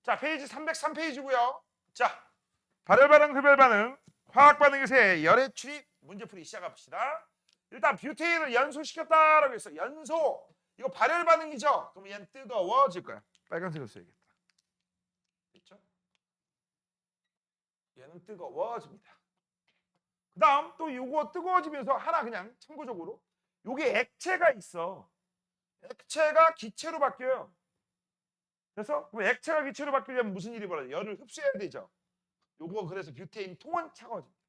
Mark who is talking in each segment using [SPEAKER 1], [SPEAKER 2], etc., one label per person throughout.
[SPEAKER 1] 자, 페이지 303페이지고요. 자, 발열 반응, 흡열 반응, 화학 반응에서의 열의 출입 문제풀이 시작해 봅시다. 일단 뷰테인을 연소시켰다라고 했어. 연소. 이거 발열 반응이죠. 그럼 얘는 뜨거워질 거야. 빨간색을 써야겠다. 됐죠? 얘는 뜨거워집니다. 그 다음 또 이거 뜨거워지면서 하나 그냥 참고적으로 요게 액체가 있어. 액체가 기체로 바뀌어요. 그래서 그럼 액체가 기체로 바뀌려면 무슨 일이 벌어져? 열을 흡수해야 되죠. 요거 그래서 뷰테인 통은 차가워집니다.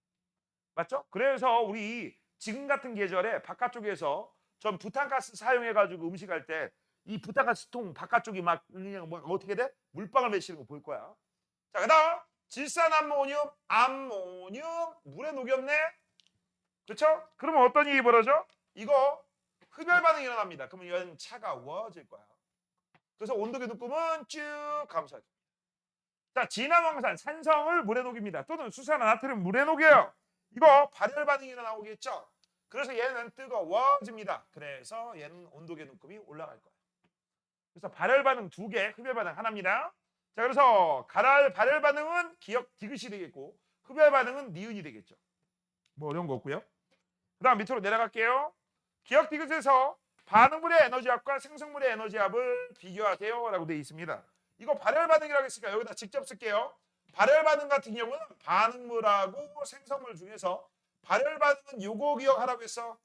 [SPEAKER 1] 맞죠? 그래서 우리 지금 같은 계절에 바깥쪽에서 전 부탄가스 사용해가지고 음식할 때 이 부탄가스 통 바깥쪽이 막 그냥 뭐 어떻게 돼? 물방울 맺히는 거 볼 거야. 자, 그다음 질산암모늄, 암모늄 물에 녹였네. 그렇죠? 그러면 어떤 일이 벌어져? 이거 흡열 반응이 일어납니다. 그러면 이건 차가워질 거야. 그래서 온도계 묶음은 쭉 감소하죠. 자, 진화황산 산성을 물에 녹입니다. 또는 수산화 나트륨 물에 녹여요. 이거 발열 반응이 일어나오겠죠. 그래서 얘는 뜨거워집니다. 그래서 얘는 온도계 묶음이 올라갈 거예요. 그래서 발열 반응 2개, 흡열 반응 하나입니다. 자, 그래서 발열 반응은 기억 디귿이 되겠고 흡열 반응은 니은이 되겠죠. 뭐 어려운 거 없고요. 그다음 밑으로 내려갈게요. 기억 디귿에서 반응물의 에너지압과 생성물의 에너지압을 비교하세요라고 되어 있습니다. 이거 발열 반응이라고 했으니까 여기다 직접 쓸게요. 발열 반응 같은 경우는 반응물하고 생성물 중에서 발열 반응은 요거 기억하라고 했어.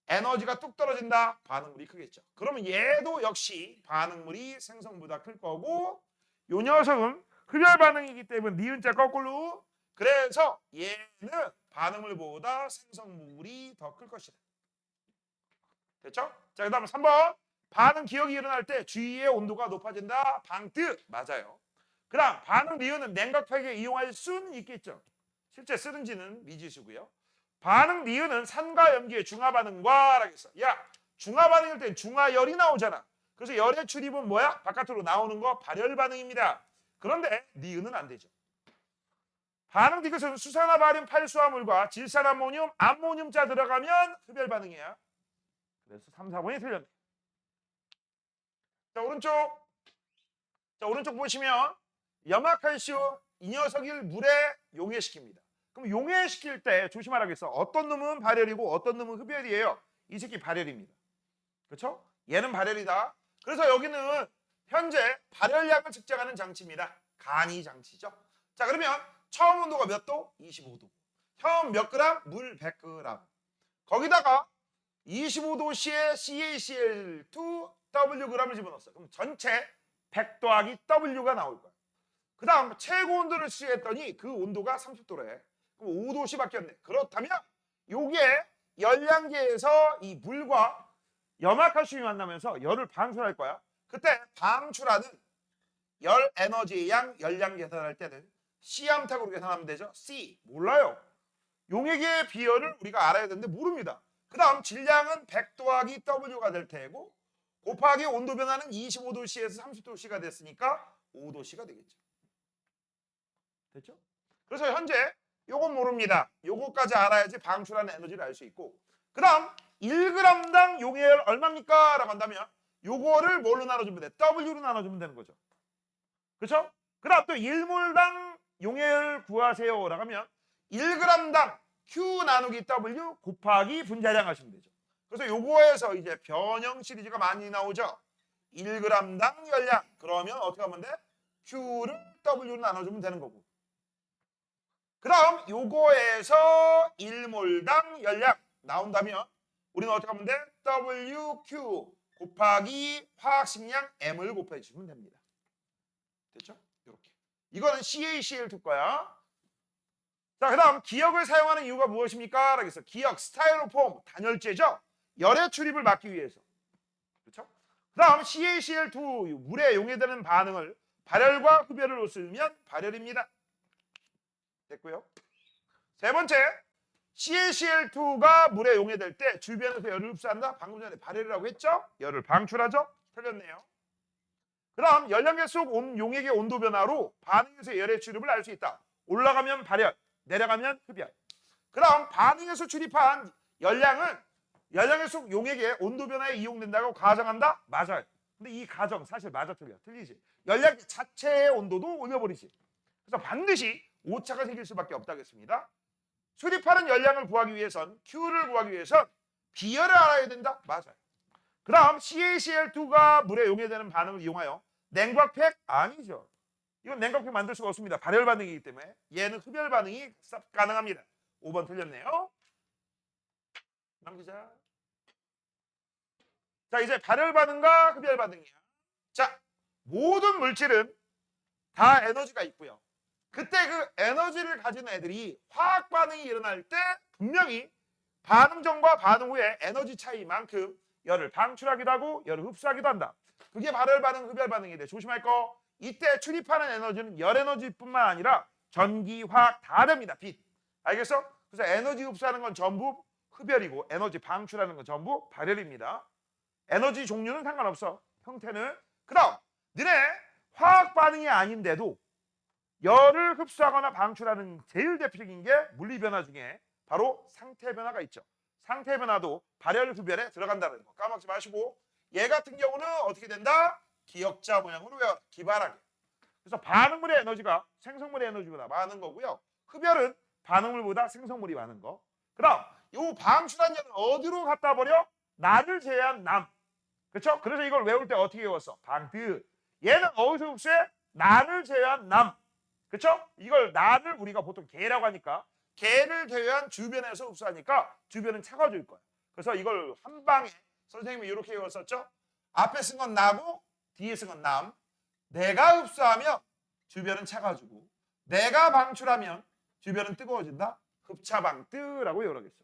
[SPEAKER 1] 에너지가 뚝 떨어진다. 반응물이 크겠죠. 그러면 얘도 역시 반응물이 생성물보다 클 거고 요 녀석은 흡열 반응이기 때문에 니은자 거꾸로 그래서 얘는 반응물보다 생성물이 더 클 것이다. 됐죠? 자, 그 다음에 3번 반응 기억이 일어날 때 주위의 온도가 높아진다. 방뜻 맞아요. 그 다음 반응 니은은 냉각팩에 이용할 수는 있겠죠. 실제 쓰는지는 미지수고요. 반응 니은은 산과 염기의 중화 반응과 라고 했어. 야, 중화 반응일 땐 중화열이 나오잖아. 그래서 열의 출입은 뭐야? 바깥으로 나오는 거 발열 반응입니다. 그런데 니은은 안 되죠. 반응 디귿은 수산화 바륨 팔수화물과 질산암모늄, 암모늄자 들어가면 흡열 반응이야. 그래서 3, 4번이 틀렸네. 자, 오른쪽. 자, 오른쪽 보시면 염화칼슘 이 녀석을 물에 용해시킵니다. 그럼 용해시킬 때 조심하라겠어. 어떤 놈은 발열이고 어떤 놈은 흡열이에요. 이 새끼 발열입니다. 그렇죠? 얘는 발열이다. 그래서 여기는 현재 발열량을 측정하는 장치입니다. 간이 장치죠. 자, 그러면 처음 온도가 몇 도? 25도. 현 몇 그램? 물 100g. 거기다가 25도씨에 CaCl2Wg을 집어넣었어요. 그럼 전체 100 더하기 W가 나올 거야. 그 다음 최고 온도를 수식했더니 그 온도가 30도래. 그럼 5도씨 바뀌었네. 그렇다면 요게 열량계에서 이 물과 염화칼슘이 만나면서 열을 방출할 거야. 그때 방출하는 열 에너지의 양 열량 계산할 때는 C암탁으로 계산하면 되죠. C 몰라요. 용액의 비열을 우리가 알아야 되는데 모릅니다. 그 다음 질량은 100 더하기 W가 될 테고 곱하기 온도 변화는 25도씨에서 30도씨가 됐으니까 5도씨가 되겠죠. 됐죠? 그래서 현재 요건 모릅니다. 요거까지 알아야지 방출하는 에너지를 알 수 있고 그 다음 1g당 용해열 얼마입니까? 라고 한다면 요거를 뭘로 나눠주면 돼? W로 나눠주면 되는 거죠. 그렇죠? 그 다음 또 1몰당 용해열 구하세요 라고 하면 1g당 Q 나누기 W 곱하기 분자량 하시면 되죠. 그래서 요거에서 이제 변형 시리즈가 많이 나오죠. 1g당 열량 그러면 어떻게 하면 돼? Q를 W로 나눠주면 되는 거고 그 다음 요거에서 1몰당 열량 나온다면 우리는 어떻게 하면 돼? WQ 곱하기 화학식량 M을 곱해주시면 됩니다. 됐죠? 이렇게. 이거는 CaCl2 거야. 자, 그 다음 기역을 사용하는 이유가 무엇입니까? 라고 해서 기역, 스타이로폼, 단열재죠? 열의 출입을 막기 위해서. 그렇죠? 그 다음 CaCl2 물에 용해되는 반응을 발열과 흡열을 쓰면 발열입니다. 됐고요. 세 번째, CaCl2가 물에 용해될 때 주변에서 열을 흡수한다. 방금 전에 발열이라고 했죠? 열을 방출하죠? 틀렸네요. 그 다음 열량계 속 용액의 온도 변화로 반응에서 열의 출입을 알 수 있다. 올라가면 발열, 내려가면 흡열. 그 다음 반응에서 출입한 열량은 열량계 속 용액의 온도 변화에 이용된다고 가정한다? 맞아요. 근데 이 가정 사실 맞아 틀려? 틀리지. 열량계 자체의 온도도 올려버리지. 그래서 반드시 오차가 생길 수밖에 없다겠습니다. 수립하는 열량을 구하기 위해선 Q를 구하기 위해선 비열을 알아야 된다? 맞아요. 그 다음 CaCl2가 물에 용해되는 반응을 이용하여 냉각팩? 아니죠. 이건 냉각팩 만들 수가 없습니다. 발열 반응이기 때문에 얘는 흡열 반응이 가능합니다. 5번 틀렸네요. 남기자. 자, 이제 발열 반응과 흡열 반응이야. 자, 모든 물질은 다 에너지가 있고요. 그때 그 에너지를 가진 애들이 화학 반응이 일어날 때 분명히 반응 전과 반응 후에 에너지 차이만큼 열을 방출하기도 하고 열을 흡수하기도 한다. 그게 발열 반응, 흡열 반응이 돼. 조심할 거. 이때 출입하는 에너지는 열 에너지뿐만 아니라 전기, 화학 다 됩니다. 빛. 알겠어? 그래서 에너지 흡수하는 건 전부 흡열이고 에너지 방출하는 건 전부 발열입니다. 에너지 종류는 상관없어. 형태는. 그 다음 너네 화학 반응이 아닌데도 열을 흡수하거나 방출하는 제일 대표적인 게 물리 변화 중에 바로 상태 변화가 있죠. 상태 변화도 발열 흡열에 들어간다는 거 까먹지 마시고, 얘 같은 경우는 어떻게 된다? 기역자 모양으로 외워라. 기발하게. 그래서 반응물의 에너지가 생성물의 에너지보다 많은 거고요. 흡열은 반응물보다 생성물이 많은 거. 그 다음 요 방출한 열은 어디로 갖다 버려? 나를 제외한 남. 그렇죠? 그래서 이걸 외울 때 어떻게 외웠어? 방트. 얘는 어디서 흡수해? 나를 제외한 남. 그렇죠? 이걸 나를 우리가 보통 개라고 하니까 개를 제외한 주변에서 흡수하니까 주변은 차가워질 거야. 그래서 이걸 한 방에 선생님이 이렇게 외웠었죠? 앞에 쓴 건 나고 뒤에 쓴 건 남. 내가 흡수하면 주변은 차가워지고 내가 방출하면 주변은 뜨거워진다. 흡차방뜨라고 외우라겠어.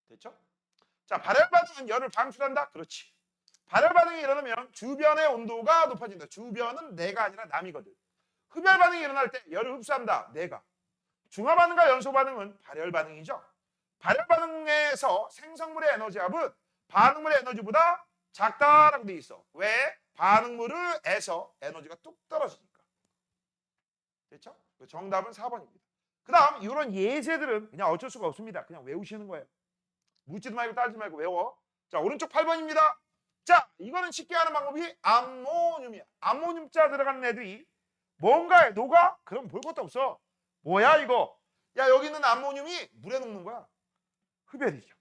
[SPEAKER 1] 됐죠? 자, 발열 반응은 열을 방출한다. 그렇지. 발열 반응이 일어나면 주변의 온도가 높아진다. 주변은 내가 아니라 남이거든. 흡열 반응이 일어날 때 열을 흡수한다. 내가. 중화 반응과 연소 반응은 발열 반응이죠. 발열 반응에서 생성물의 에너지압은 반응물의 에너지보다 작다라고 돼 있어. 왜? 반응물에서 에너지가 뚝 떨어지니까. 됐죠? 정답은 4번입니다. 그 다음 이런 예제들은 그냥 어쩔 수가 없습니다. 그냥 외우시는 거예요. 묻지도 말고 따지지 말고 외워. 자, 오른쪽 8번입니다. 자, 이거는 쉽게 하는 방법이 암모늄이야. 암모늄자 들어가는 애들이 뭔가에 녹아? 그럼 볼 것도 없어. 뭐야 이거? 야, 여기 있는 암모늄이 물에 녹는 거야. 흡열이죠.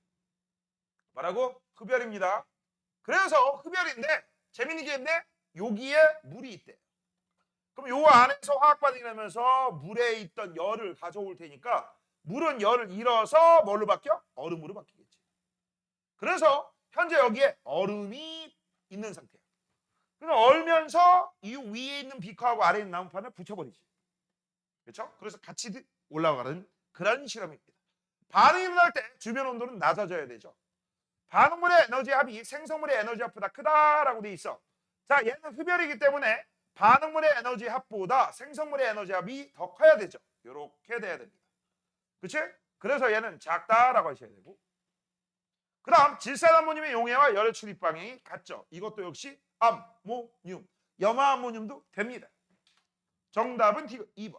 [SPEAKER 1] 뭐라고? 흡열입니다. 그래서 흡열인데 재밌는 게 있는데 여기에 물이 있대. 그럼 요 안에서 화학 반응이 나면서 물에 있던 열을 가져올 테니까 물은 열을 잃어서 뭘로 바뀌어? 얼음으로 바뀌겠지. 그래서 현재 여기에 얼음이 있는 상태야. 그래서 얼면서 이 위에 있는 비커하고 아래에 있는 나무판을 붙여버리지. 그렇죠? 그래서 같이 올라가는 그런 실험입니다. 반응이 일어날 때 주변 온도는 낮아져야 되죠. 반응물의 에너지 합이 생성물의 에너지 합보다 크다라고 돼 있어. 자, 얘는 흡열이기 때문에 반응물의 에너지 합보다 생성물의 에너지 합이 더 커야 되죠. 이렇게 돼야 됩니다. 그렇지? 그래서 얘는 작다라고 하셔야 되고. 그 다음 질산암모늄의 용해와 열의 출입 방향이 같죠. 이것도 역시 암모늄, 염화암모늄도 됩니다. 정답은 2번.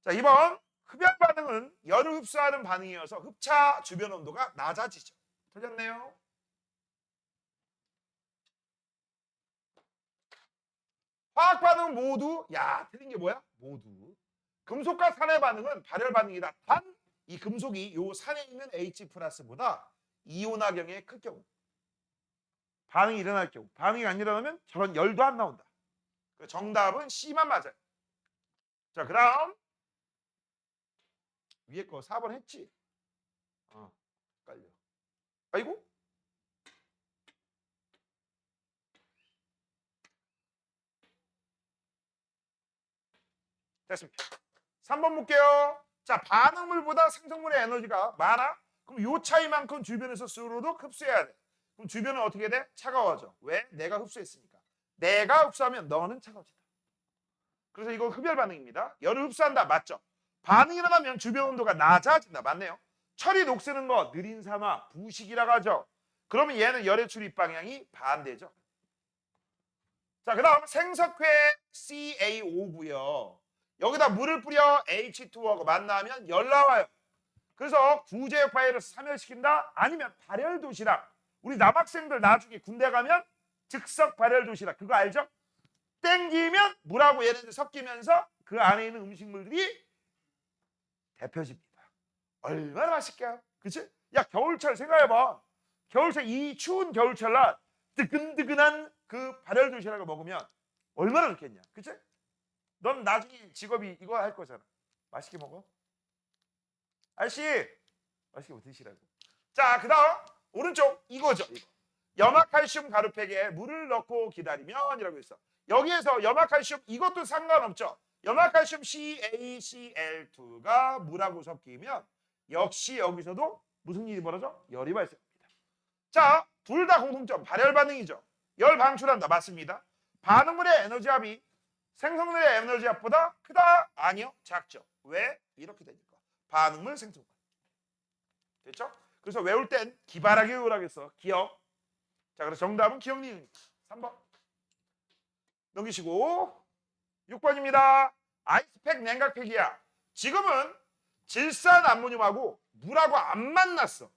[SPEAKER 1] 자, 2번 흡열 반응은 열을 흡수하는 반응이어서 흡차 주변 온도가 낮아지죠. 틀렸네요. 화학 반응 모두 틀린 게 뭐야? 모두. 금속과 산의 반응은 발열 반응이다. 단 이 금속이 요 산에 있는 H 플러스보다 이온화경에 클 경우 반응이 일어날 경우, 반응이 안 일어나면 저런 열도 안 나온다. 정답은 C만 맞아요. 자, 그 다음 위에 거 4번 했지? 헷갈려. 아이고. 됐습니다. 3번 볼게요. 자, 반응물보다 생성물의 에너지가 많아? 그럼 요 차이만큼 주변에서 스스로도 흡수해야 돼. 그럼 주변은 어떻게 돼? 차가워져. 왜? 내가 흡수했으니까. 내가 흡수하면 너는 차가워진다. 그래서 이거 흡열 반응입니다. 열을 흡수한다. 맞죠? 반응이 일어나면 주변 온도가 낮아진다. 맞네요. 철이 녹쓰는 거 느린 산화, 부식이라고 하죠. 그러면 얘는 열의 출입 방향이 반대죠. 자, 그 다음 생석회 CaO9고요. 여기다 물을 뿌려 H2O하고 만나면 열 나와요. 그래서 구제역 바이러스 사멸시킨다? 아니면 발열 도시락, 우리 남학생들 나중에 군대 가면 즉석 발열 도시락 그거 알죠? 땡기면 물하고 얘네들 섞이면서 그 안에 있는 음식물들이 데펴집니다. 얼마나 맛있게요? 그치? 야, 겨울철 생각해봐. 겨울철, 이 추운 겨울철 날 뜨끈뜨끈한 그 발열 도시락을 먹으면 얼마나 좋겠냐. 그치? 넌 나중에 직업이 이거 할 거잖아. 맛있게 먹어. 아저씨, 맛있게 드시라고. 자, 그 다음 오른쪽 이거죠. 이거. 염화칼슘 가루팩에 물을 넣고 기다리면 이라고 했어. 여기에서 염화칼슘 이것도 상관없죠. 염화칼슘 CaCl2가 물하고 섞이면 역시 여기서도 무슨 일이 벌어져? 열이 발생합니다. 자, 둘 다 공통점 발열 반응이죠. 열 방출한다. 맞습니다. 반응물의 에너지압이 생성물의 에너지압보다 크다? 아니요. 작죠. 왜? 이렇게 되니까. 반응물 생성물. 됐죠? 그래서 외울 땐 기발하게 외우라겠어. 기억. 자, 그래서 정답은 기억 니은 3번. 넘기시고 6번입니다. 아이스팩 냉각팩이야. 지금은 질산 암모늄하고 물하고 안 만났어.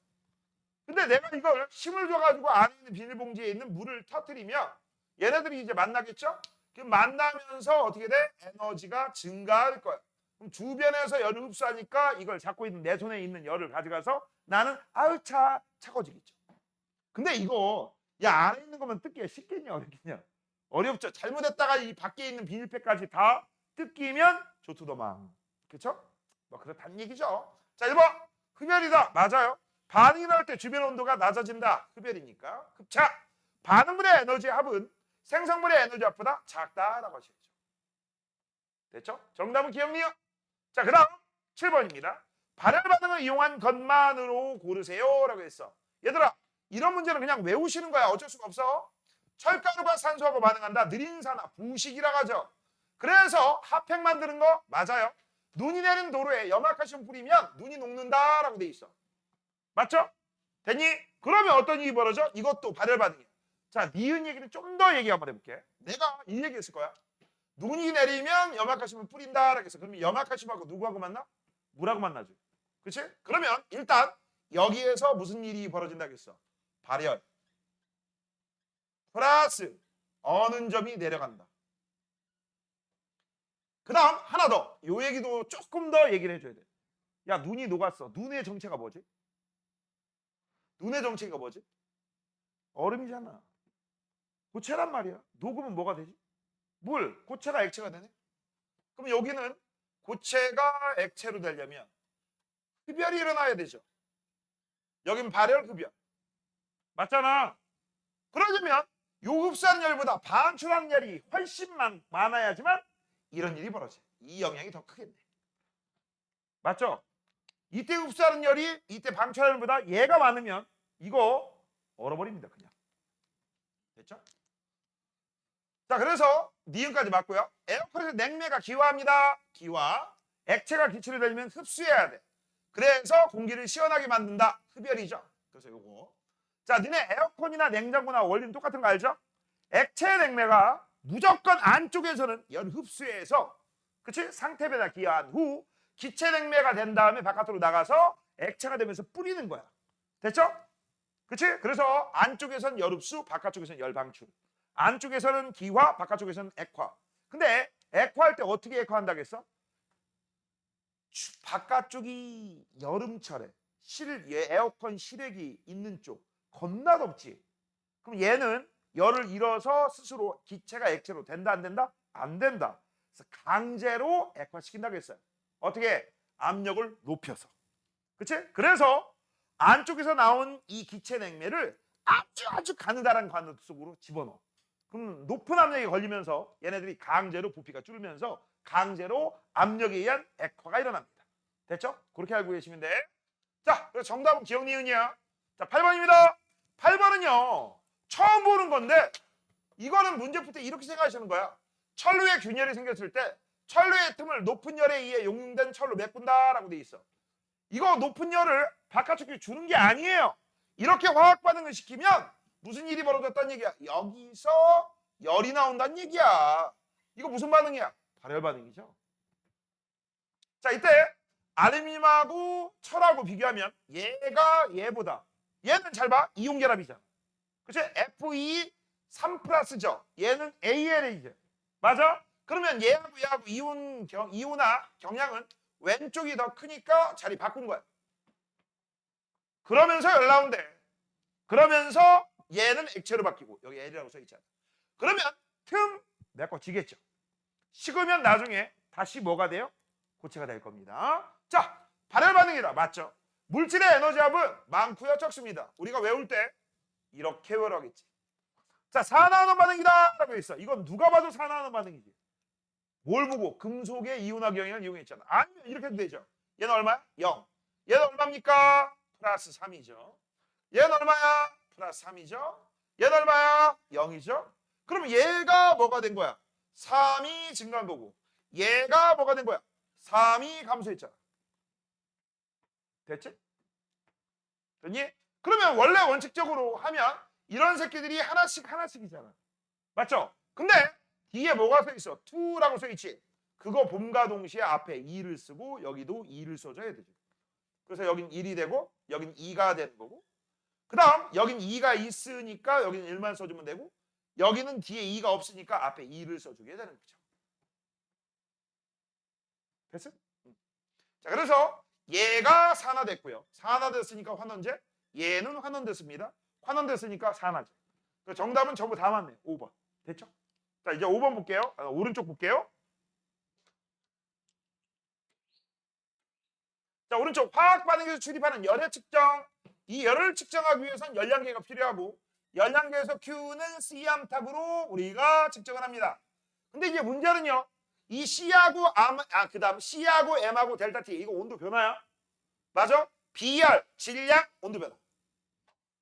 [SPEAKER 1] 근데 내가 이걸 힘을 줘가지고 안에 있는 비닐봉지에 있는 물을 터뜨리면 얘네들이 이제 만나겠죠? 그럼 만나면서 어떻게 돼? 에너지가 증가할 거야. 그럼 주변에서 열을 흡수하니까 이걸 잡고 있는 내 손에 있는 열을 가져가서 나는 아유 차가워지겠죠. 근데 이거 야 안에 있는 것만 뜯기가 쉽겠냐 어렵겠냐? 어렵죠. 잘못했다가 이 밖에 있는 비닐팩까지 다 뜯기면 조투도망. 그렇죠? 뭐 그렇다는 얘기죠. 자 1번 흡열이다. 맞아요. 반응이 나올 때 주변 온도가 낮아진다. 흡열이니까. 자 반응물의 에너지 합은 생성물의 에너지 합보다 작다라고 하시죠. 됐죠? 정답은 기억니요. 자 그 다음 7번입니다. 발열 반응을 이용한 것만으로 고르세요 라고 했어. 얘들아 이런 문제는 그냥 외우시는 거야. 어쩔 수가 없어. 철가루가 산소하고 반응한다. 느린 산화 부식이라고 하죠. 그래서 핫팩 만드는 거 맞아요. 눈이 내린 도로에 염화칼슘 뿌리면 눈이 녹는다라고 돼 있어. 맞죠? 됐니? 그러면 어떤 일이 벌어져? 이것도 발열 반응이야. 자, 니은 얘기는 좀 더 얘기 한번 해볼게. 내가 이 얘기했을 거야. 눈이 내리면 염화칼슘을 뿌린다라고 했어. 그러면 염화칼슘하고 누구하고 만나? 물하고 만나죠. 그렇지? 그러면 일단 여기에서 무슨 일이 벌어진다고 했어? 발열. 플러스 어느 점이 내려간다. 그 다음 하나 더. 요 얘기도 조금 더 얘기를 해줘야 돼. 야 눈이 녹았어. 눈의 정체가 뭐지? 눈의 정체가 뭐지? 얼음이잖아. 고체란 말이야. 녹으면 뭐가 되지? 물. 고체가 액체가 되네. 그럼 여기는 고체가 액체로 되려면 흡열이 일어나야 되죠. 여긴 발열 흡열. 맞잖아. 그러려면 요 흡수하는 열보다 방출하는 열이 훨씬 많아야지만 이런 일이 벌어져. 이 영향이 더 크겠네. 맞죠? 이때 흡수하는 열이 이때 방출하는 열보다 얘가 많으면 이거 얼어버립니다. 그냥. 됐죠? 자 그래서 니은까지 맞고요. 에어컨에서 냉매가 기화합니다. 기화. 액체가 기체로 되려면 흡수해야 돼. 그래서 공기를 시원하게 만든다. 흡열이죠. 그래서 요거. 자 니네 에어컨이나 냉장고나 원리는 똑같은 거 알죠? 액체 냉매가 무조건 안쪽에서는 열 흡수해서 그치? 상태변화 기화한 후 기체 냉매가 된 다음에 바깥으로 나가서 액체가 되면서 뿌리는 거야. 됐죠? 그치? 그래서 안쪽에서는 열 흡수, 바깥쪽에서는 열 방출. 안쪽에서는 기화, 바깥쪽에서는 액화. 근데 액화할 때 어떻게 액화한다고 했어? 바깥쪽이 여름철에 에어컨 실외기 있는 쪽 겁나 덥지. 그럼 얘는 열을 잃어서 스스로 기체가 액체로 된다 안 된다? 안 된다. 그래서 강제로 액화시킨다고 했어요. 어떻게? 압력을 높여서. 그치? 그래서 안쪽에서 나온 이 기체 냉매를 아주 가느다란 관을 속으로 집어넣어. 그럼 높은 압력이 걸리면서 얘네들이 강제로 부피가 줄으면서 강제로 압력에 의한 액화가 일어납니다. 됐죠? 그렇게 알고 계시면 돼. 자, 그래서 정답은 기억 니은이야. 자, 8번입니다. 8번은요. 처음 보는 건데 이거는 문제 풀 때 이렇게 생각하시는 거야. 철로에 균열이 생겼을 때 철로의 틈을 높은 열에 의해 용융된 철로 메꾼다라고 돼 있어. 이거 높은 열을 바깥쪽에 주는 게 아니에요. 이렇게 화학 반응을 시키면 무슨 일이 벌어졌다는 얘기야? 여기서 열이 나온다는 얘기야. 이거 무슨 반응이야? 발열 반응이죠. 자, 이때 알루미늄하고 철하고 비교하면 얘가 얘보다 얘는 잘 봐. 이온 결합이잖아. 그치? Fe 3 플러스죠. 얘는 AL이죠. 맞아? 그러면 얘하고 이온화 경량은 왼쪽이 더 크니까 자리 바꾼 거야. 그러면서 열 나온대. 그러면서 얘는 액체로 바뀌고 여기 L이라고 써있잖아. 그러면 틈 내거 지겠죠. 식으면 나중에 다시 뭐가 돼요? 고체가 될 겁니다. 자, 발열 반응이다. 맞죠? 물질의 에너지합은 많고요, 적습니다. 우리가 외울 때 이렇게 외우라겠지. 자, 4나노 반응이다 라고 있어. 이건 누가 봐도 4나노 반응이지. 뭘 보고? 금속의 이온화 경향을 이용했잖아. 아니면 이렇게 해도 되죠. 얘는 얼마야? 0. 얘는 얼마입니까? 플러스 3이죠. 얘는 얼마야? 플러스 3이죠. 얘는 얼마야? 0이죠. 그럼 얘가 뭐가 된 거야? 3이 증가한 거고 얘가 뭐가 된 거야? 3이 감소했잖아. 됐지? 됐니? 그러면 원래 원칙적으로 하면 이런 새끼들이 하나씩이잖아. 맞죠? 근데 뒤에 뭐가 써 있어? 2라고 써 있지. 그거 봄과 동시에 앞에 2를 쓰고 여기도 2를 써줘야 되죠. 그래서 여긴 1이 되고 여긴 2가 되는 거고 그 다음 여긴 2가 있으니까 여기는 1만 써주면 되고 여기는 뒤에 2가 없으니까 앞에 2를 써주게 되는 거죠. 됐어? 자, 그래서 얘가 산화됐고요. 산화됐으니까 환원제. 얘는 환원됐습니다. 환원됐으니까 산화제. 정답은 전부 다 맞네요. 5번. 됐죠? 자, 이제 5번 볼게요. 오른쪽 볼게요. 자, 오른쪽 화학 반응에서 출입하는 열의 측정. 이 열을 측정하기 위해서는 열량계가 필요하고 열량계에서 Q는 C암탑으로 우리가 측정을 합니다. 근데 이제 문제는요. 이 C하고 그다음 C하고 M하고 델타 T 이거 온도 변화야. 맞아? 비열, 질량, 온도 변화.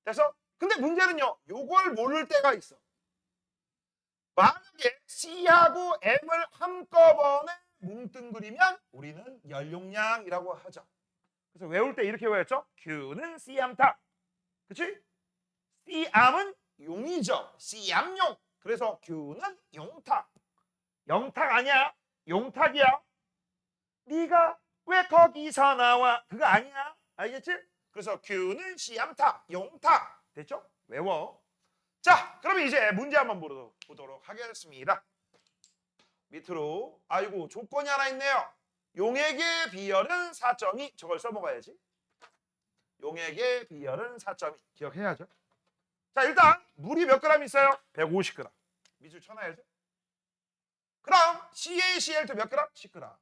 [SPEAKER 1] 그래서 근데 문제는요. 요걸 모를 때가 있어. 만약에 C하고 M을 한꺼번에 뭉뚱그리면 우리는 열용량이라고 하죠. 그래서 외울 때 이렇게 외웠죠? Q는 C암탑. 그치? C암은 용이죠. C암용. 그래서 Q는 용탁. 영탁 아니야. 용탁이야. 네가 왜 거기서 나와? 그거 아니야. 알겠지? 그래서 Q는 C암탁, 용탁. 됐죠? 외워. 자, 그러면 이제 문제 한번 보도록 하겠습니다. 밑으로. 아이고, 조건이 하나 있네요. 용액의 비열은 4.2. 저걸 써먹어야지. 용액의 비열은 4.2. 기억해야죠. 자, 일단 물이 몇 그램 있어요? 150g. 밑줄 쳐놔야죠. 그럼 CaCl2 몇 그램? 10g.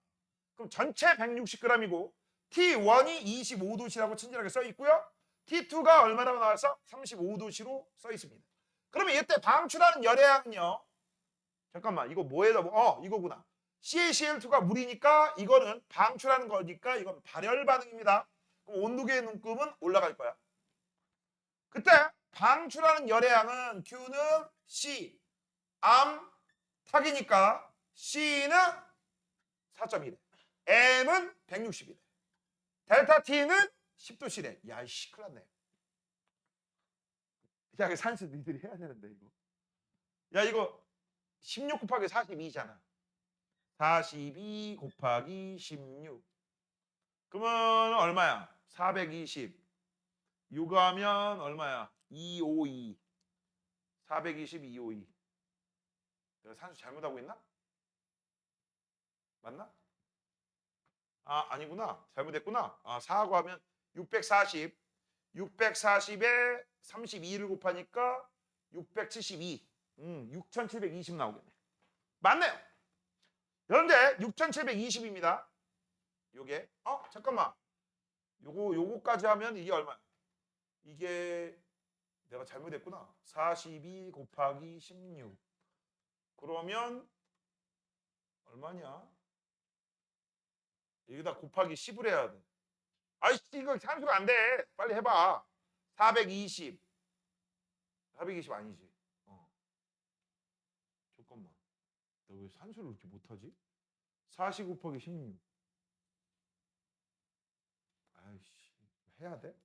[SPEAKER 1] 그럼 전체 160g이고 T1이 25도씨라고 친절하게 써 있고요. T2가 얼마라고 나와서 35도씨로 써 있습니다. 그러면 이때 방출하는 열의량은요. 잠깐만 이거 뭐에다 이거구나. CaCl2가 물이니까 이거는 방출하는 거니까 이건 발열 반응입니다. 그럼 온도계의 눈금은 올라갈 거야. 그때 방출하는 열의량은 Q는 C, 암탁이니까 C는 4.1에 M은 160이래. 델타 T는 10도씨래. 야, 이씨, 큰일 났네. 야, 이거 산수 니들이 해야 되는데, 이거. 야, 이거 16 곱하기 42잖아. 42 곱하기 16. 그러면 얼마야? 420. 요거하면 얼마야? 252. 420, 252. 내가 산수 잘못하고 있나? 맞나? 아, 아니구나. 잘못했구나. 4하고 하면 640. 640에 32를 곱하니까 672. 6720 나오겠네. 맞네요. 그런데 6720입니다. 요게 잠깐만. 요거까지 하면 이게 얼마야? 이게 내가 잘못했구나. 42 곱하기 16. 그러면 얼마냐? 여기다 곱하기 10을 해야 돼. 아이씨, 이거 산수가 안 돼. 빨리 해봐. 420. 420 아니지. 잠깐만. 나 왜 산수를 이렇게 못하지? 40 곱하기 16. 아이씨, 해야 돼?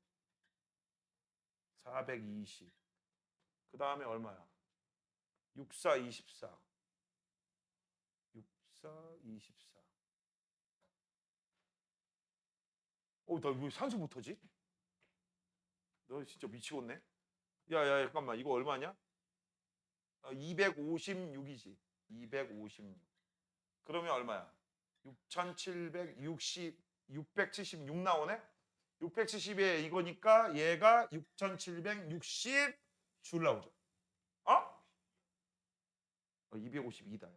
[SPEAKER 1] 420. 그 다음에 얼마야? 64, 24. 64, 24. 나 왜 산수 못하지? 너 진짜 미치겠네. 야야 잠깐만 이거 얼마냐? 256이지. 256. 그러면 얼마야? 6,760 676 나오네? 670에 이거니까 얘가 6,760 줄 나오죠. 어? 252다. 야.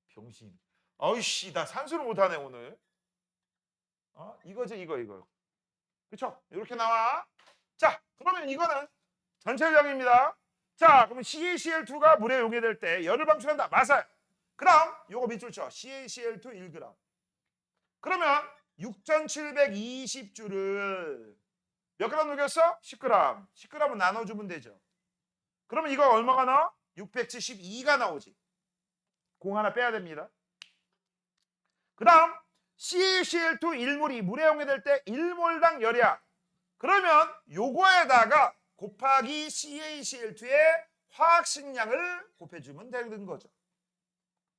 [SPEAKER 1] 병신. 어이씨, 나 산수를 못하네 오늘. 이거지 이거. 그쵸? 이렇게 나와. 자, 그러면 이거는 전체 열량입니다. 자, 그러면 CaCl2가 물에 용해될 때 열을 방출한다. 맞아요. 그다음 요거 밑줄 쳐. CaCl2 1g. 그러면 6,720주를 몇 그램 녹였어? 10g. 10g은 나눠주면 되죠. 그러면 이거 얼마가 나와? 672가 나오지. 공 하나 빼야 됩니다. 그 다음 CaCl2 1몰이 물에 용해될 때 1몰당 열이야. 그러면 요거에다가 곱하기 CaCl2의 화학식량을 곱해주면 되는 거죠.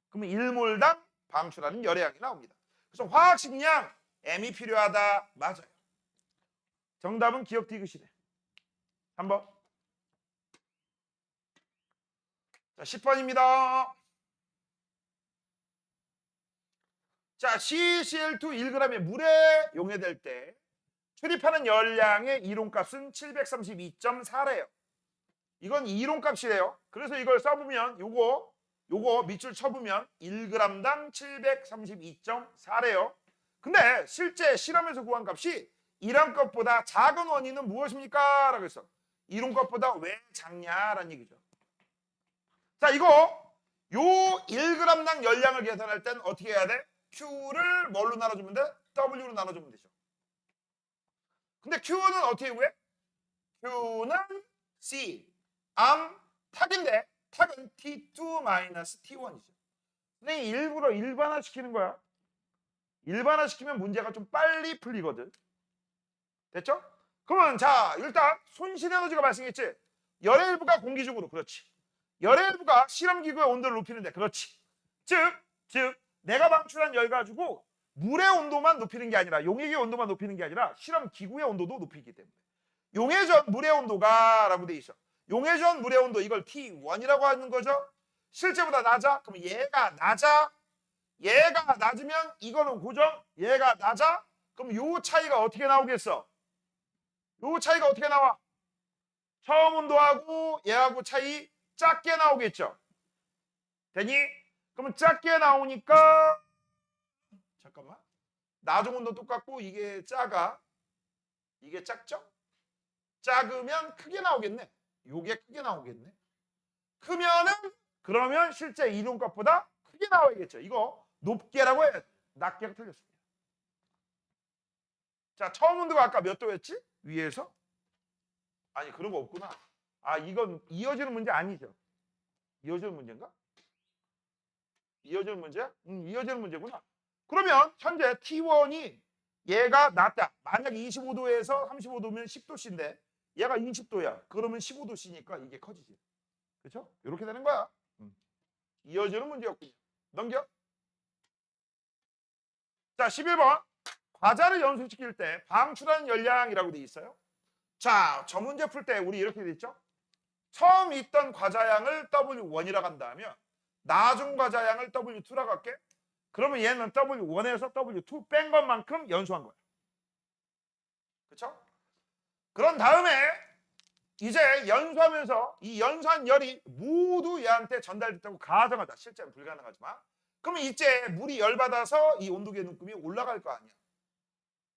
[SPEAKER 1] 그러면 1몰당 방출하는 열의 양이 나옵니다. 그래서 화학식량 M이 필요하다. 맞아요. 정답은 기억 디귿이네. 3번. 자, 10번입니다. 자, CaCl2 1g의 물에 용해될 때 출입하는 열량의 이론값은 732.4래요. 이건 이론값이래요. 그래서 이걸 써보면 요거 밑줄 쳐보면 1g당 732.4래요. 근데 실제 실험에서 구한 값이 이론값보다 작은 원인은 무엇입니까? 라고 했어. 이론값보다 왜 작냐라는 얘기죠. 자, 이거 요 1g당 열량을 계산할 땐 어떻게 해야 돼? Q를 뭘로 나눠주면 돼? W로 나눠주면 되죠. 근데 Q는 어떻게 구해? Q는 C, 탁인데 탁은 T2-T1이죠. 근데 일부러 일반화시키는 거야. 일반화시키면 문제가 좀 빨리 풀리거든. 됐죠? 그러면 자, 일단 손실 에너지가 발생했지. 열의 일부가 공기 중으로. 그렇지. 열의 일부가 실험기구의 온도를 높이는데. 그렇지. 즉 내가 방출한 열 가지고 물의 온도만 높이는 게 아니라 용액의 온도만 높이는 게 아니라 실험기구의 온도도 높이기 때문에 용해전 물의 온도가 라고 돼 있어. 용해전 물의 온도 이걸 T1이라고 하는 거죠. 실제보다 낮아? 그럼 얘가 낮아? 얘가 낮으면 이거는 고정? 얘가 낮아? 그럼 요 차이가 어떻게 나오겠어? 요 차이가 어떻게 나와? 처음 온도하고 얘하고 차이 작게 나오겠죠? 되니? 그러면 작게 나오니까 잠깐만. 나중 온도 똑같고 이게 작아. 이게 작죠? 작으면 크게 나오겠네. 요게 크게 나오겠네. 크면은 그러면 실제 이론값보다 크게 나와야겠죠. 이거 높게라고 해. 낮게가 틀렸습니다. 자, 처음 온도가 아까 몇 도였지? 위에서? 아니, 그런 거 없구나. 이건 이어지는 문제 아니죠. 이어지는 문제인가? 이어지는 문제야? 이어지는 문제구나. 그러면 현재 T1이 얘가 낮다. 만약 25도에서 35도면 10도씨인데 얘가 20도야. 그러면 15도씨니까 이게 커지지. 그렇죠? 이렇게 되는 거야. 이어지는 문제였군요. 넘겨. 자, 11번. 과자를 연소시킬 때 방출하는 열량이라고 돼 있어요. 자, 저 문제 풀 때 우리 이렇게 돼 있죠? 처음 있던 과자양을 W1이라고 한다면 나중 과자양을 W2라고 할게. 그러면 얘는 W1에서 W2 뺀 것만큼 연소한 거야. 그렇죠? 그런 다음에 이제 연소하면서 이 연소한 열이 모두 얘한테 전달됐다고 가정하자. 실제는 불가능하지만. 그러면 이제 물이 열받아서 이 온도계의 눈금이 올라갈 거 아니야.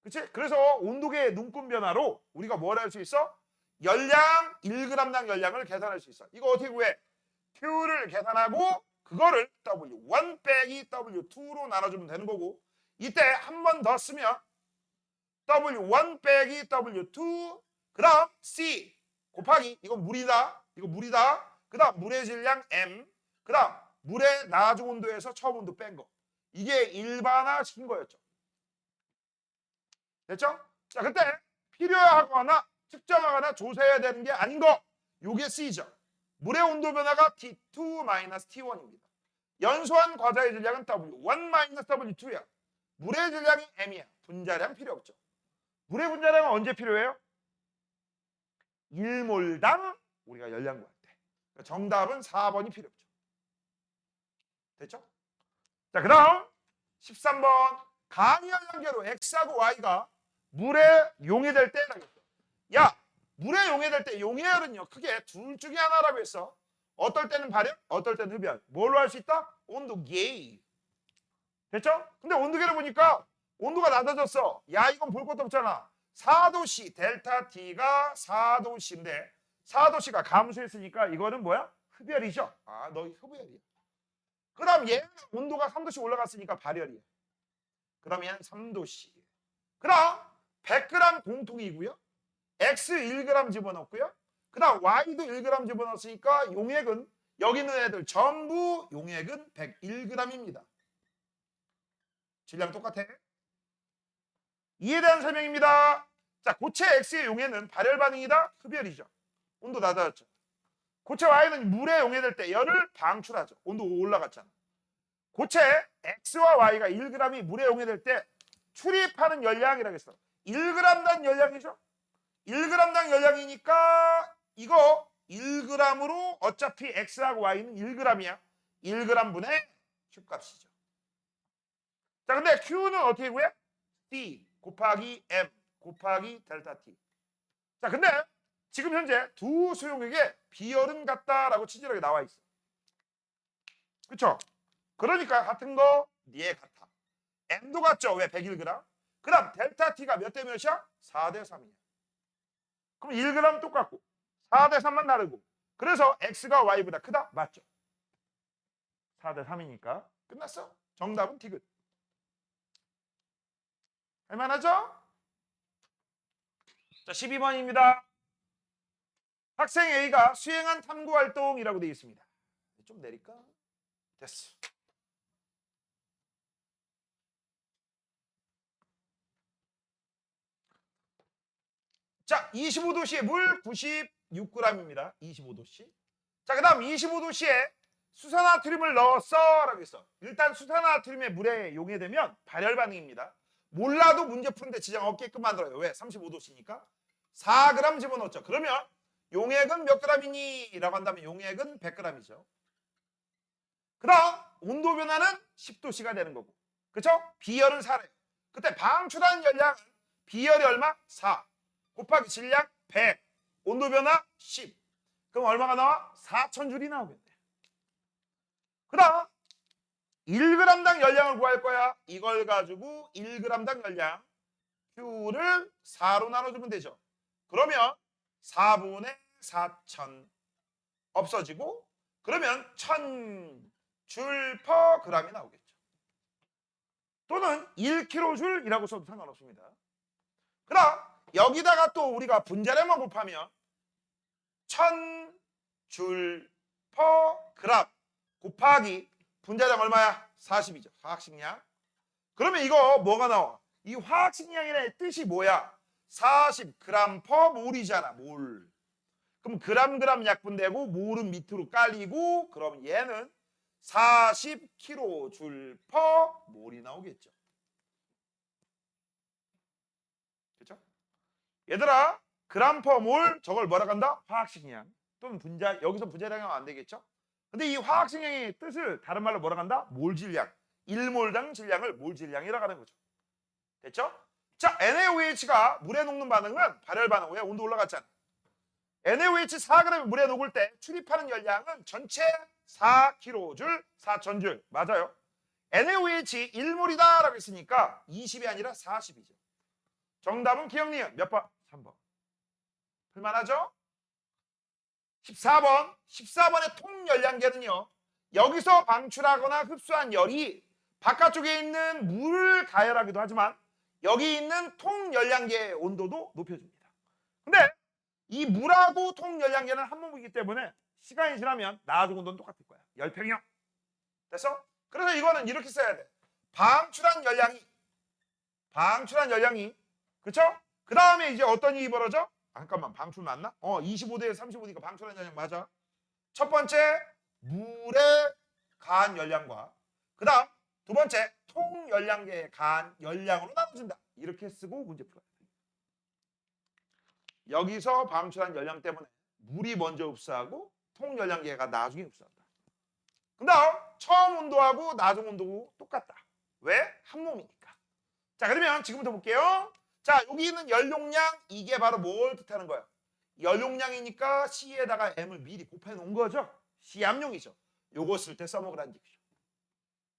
[SPEAKER 1] 그치? 그래서 온도계의 눈금 변화로 우리가 뭘 할 수 있어? 열량, 1g당 열량을 계산할 수 있어. 이거 어떻게 구해? Q를 계산하고 그거를 W1 빼기 W2로 나눠주면 되는 거고 이때 한 번 더 쓰면 W1 빼기 W2 그 다음 C 곱하기 이건 물이다. 이거 물이다. 그 다음 물의 질량 M 그 다음 물의 나중 온도에서 처음 온도 뺀 거. 이게 일반화 시킨 거였죠. 됐죠? 자, 그때 필요하거나 측정하거나 조사해야 되는 게 아닌 거. 요게 C죠. 물의 온도 변화가 T2-T1입니다. 연소한 과자의 질량은 W1-W2야. 물의 질량이 M이야. 분자량 필요 없죠. 물의 분자량은 언제 필요해요? 1몰당 우리가 열량 구할 때. 그러니까 정답은 4번이 필요 없죠. 됐죠? 자, 그 다음 13번. 간이 열량계로 X하고 Y가 물에 용해될 때라고 했어. 야, 물에 용해될 때 용해열은요 크게 둘 중에 하나라고 했어. 어떨 때는 발열, 어떨 때는 흡열. 뭘로 할 수 있다? 온도계. 됐죠? 근데 온도계를 보니까 온도가 낮아졌어. 야, 이건 볼 것도 없잖아. 4도C, 델타 T가 4도C인데 4도C가 감소했으니까 이거는 뭐야? 흡열이죠. 아, 너 흡열이야. 그 다음 얘는 온도가 3도씩 올라갔으니까 발열이야. 그러면 3도씨. 그 다음 100g 공통이고요. X 1g 집어넣고요. 그 다음 Y도 1g 집어넣었으니까 용액은 여기 있는 애들 전부 용액은 101g입니다. 질량 똑같아. 이에 대한 설명입니다. 자, 고체 X의 용해는 발열 반응이다. 흡열이죠. 온도 낮아졌죠. 고체 Y는 물에 용해될 때 열을 방출하죠. 온도 올라갔잖아. 고체 X와 Y가 1g이 물에 용해될 때 출입하는 열량이라고 했어. 1g당 열량이죠. 1g당 열량이니까 이거 1g으로 어차피 X하고 Y는 1g이야. 1g분의 Q값이죠. 자, 근데 Q는 어떻게 구해? D 곱하기 M 곱하기 델타 T. 자, 근데 지금 현재 두 수용액에 비열은 같다라고 치질하게 나와 있어. 그렇죠? 그러니까 같은 거 니에 같아. M도 같죠? 왜 101g? 그 다음 델타 T가 몇 대 몇이야? 4대 3이야. 그럼 1g 똑같고 4대 3만 다르고 그래서 X가 Y보다 크다? 맞죠? 4대 3이니까 끝났어. 정답은 디귿. 할만하죠? 자, 12번입니다. 학생 A가 수행한 탐구활동이라고 되어 있습니다. 좀 내릴까? 됐어. 자, 25도씨에 물 96g입니다. 25도씨. 자, 그 다음 25도씨에 수산화트륨을 넣었어 라고 했어. 일단 수산화트륨에 물에 용해되면 발열 반응입니다. 몰라도 문제 푸는데 지장 없게끔 만들어요. 왜? 35도씨니까 4g 집어넣었죠. 그러면 용액은 몇 g이니? 라고 한다면 용액은 100g이죠. 그 다음 온도 변화는 10도씨가 되는 거고, 그쵸? 비열은 4래. 그때 방출한 열량은 비열이 얼마? 4 곱하기 질량 100, 온도 변화 10. 그럼 얼마가 나와? 4000줄이 나오겠네. 그 다음 1g당 열량을 구할 거야. 이걸 가지고 1g당 열량 Q를 4로 나눠주면 되죠. 그러면 4분의 4000 없어지고 그러면 1000줄 퍼 g이 나오겠죠. 또는 1kg이라고 써도 상관없습니다. 그 다음 여기다가 또 우리가 분자량만 곱하면 1000줄 퍼 g 곱하기 분자량 얼마야? 40이죠. 화학식량. 그러면 이거 뭐가 나와? 이 화학식량의 뜻이 뭐야? 40g 퍼 몰이잖아. 몰. 그럼 그램 약분되고 몰은 밑으로 깔리고 그럼 얘는 40kJ 퍼 몰이 나오겠죠. 그렇죠? 얘들아, 그램 퍼 몰 저걸 뭐라고 한다? 화학식량 또는 분자, 여기서 분자량은 안 되겠죠? 근데 이 화학식량의 뜻을 다른 말로 뭐라고 한다? 몰질량. 1몰당 질량을 몰질량이라고 하는 거죠. 됐죠? 자, NaOH가 물에 녹는 반응은 발열 반응. 왜? 온도 올라갔잖아. NaOH 4g이 물에 녹을 때 출입하는 열량은 전체 4kJ 4000줄. 맞아요. NaOH 1몰이다 라고 했으니까 20이 아니라 40이죠. 정답은 기억니은 몇 번? 3번. 풀만하죠? 14번. 14번의 통열량계는요. 여기서 방출하거나 흡수한 열이 바깥쪽에 있는 물을 가열하기도 하지만 여기 있는 통열량계의 온도도 높여줍니다. 근데 이 물하고 통열량계는 한 몸이기 때문에 시간이 지나면 나와준 온도는 똑같을 거야. 열평형. 됐어? 그래서 이거는 이렇게 써야 돼. 방출한 열량이 그쵸? 그 다음에 이제 어떤 일이 벌어져? 잠깐만, 방출 맞나? 25대 35니까 방출한 열량 맞아. 첫 번째 물의 간 열량과 그 다음 두 번째 통열량계의 간 열량으로 나눠진다. 이렇게 쓰고 문제 풀어야 돼. 여기서 방출한 열량 때문에 물이 먼저 흡수하고 통열량계가 나중에 흡수한다. 그 다음 처음 온도하고 나중 온도고 똑같다. 왜? 한 몸이니까. 자, 그러면 지금부터 볼게요. 자, 여기 있는 연용량, 이게 바로 뭘 뜻하는 거야? 연용량이니까 C에다가 M을 미리 곱해 놓은 거죠. C암용이죠. 요거 쓸 때 써먹으라는 얘기죠.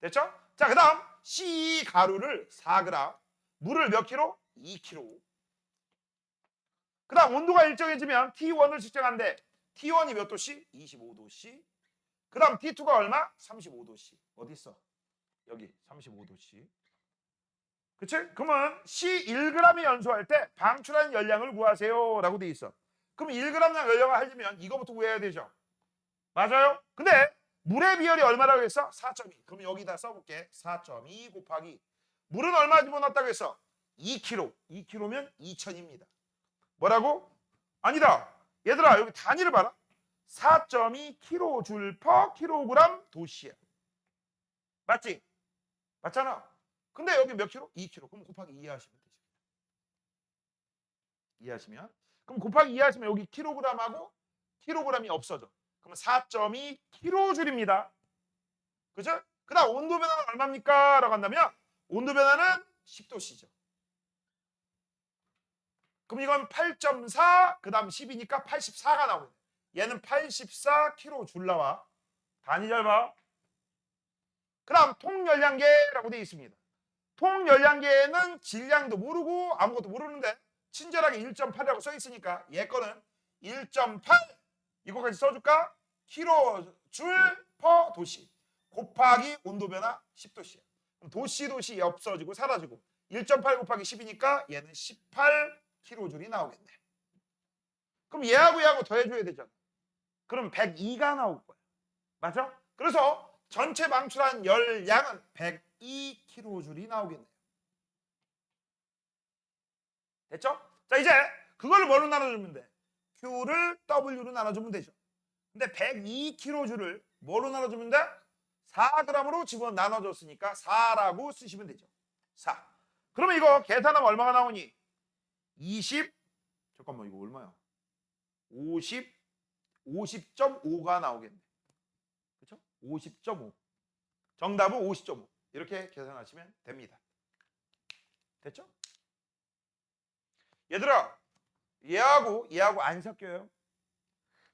[SPEAKER 1] 됐죠? 자, 그 다음 C 가루를 4g, 물을 몇 킬로? 2kg. 그 다음 온도가 일정해지면 T1을 측정한대. T1이 몇 도씨? 25도씨. 그 다음 T2가 얼마? 35도씨. 어디 있어? 여기 35도씨. 그치? 그러면 C1g이 연소할 때 방출한 열량을 구하세요 라고 돼 있어. 그럼 1g당 열량을 하려면 이거부터 구해야 되죠. 맞아요? 근데 물의 비율이 얼마라고 했어? 4.2. 그럼 여기다 써볼게. 4.2 곱하기 물은 얼마 집어넣었다고 했어? 2kg. 2kg면 2000입니다. 뭐라고? 아니다. 얘들아 여기 단위를 봐라. 4.2 kJ per kg 도시야. 맞지? 맞잖아. 근데 여기 몇 킬로? 2kg. 그럼 곱하기 2 하시면 되죠. 2 하시면. 그럼 곱하기 2 하시면 여기 킬로그램하고 킬로그램이 없어져. 그러면 4.2 kJ입니다. 그죠? 그 다음 온도 변화는 얼마입니까? 라고 한다면 온도 변화는 10도씨죠. 그럼 이건 8.4, 그 다음 10이니까 84가 나오네. 얘는 84kJ 나와. 단위 잘 봐. 그 다음 통열량계라고 되어 있습니다. 통열량계에는 질량도 모르고 아무것도 모르는데 친절하게 1.8이라고 써 있으니까 얘 거는 1.8 이거까지 써줄까? 킬로줄 퍼 도시 곱하기 온도변화 10도씨야. 그럼 도시 없어지고 사라지고 1.8 곱하기 10이니까 얘는 18kJ이 나오겠네. 그럼 얘하고 더해줘야 되잖아. 그럼 102가 나올 거야. 맞아? 그래서 전체 방출한 열량은 102kJ이 나오겠네요. 됐죠? 자, 이제 그걸 뭘로 나눠주면 돼? Q를 W로 나눠주면 되죠. 근데 102kJ를 뭐로 나눠주면 돼? 4g으로 집어 나눠줬으니까 4라고 쓰시면 되죠. 4. 그러면 이거 계산하면 얼마가 나오니? 20, 잠깐만 이거 얼마야? 50.5가 나오겠네. 그렇죠? 50.5. 정답은 50.5. 이렇게 계산하시면 됩니다. 됐죠? 얘들아, 얘하고 안 섞여요.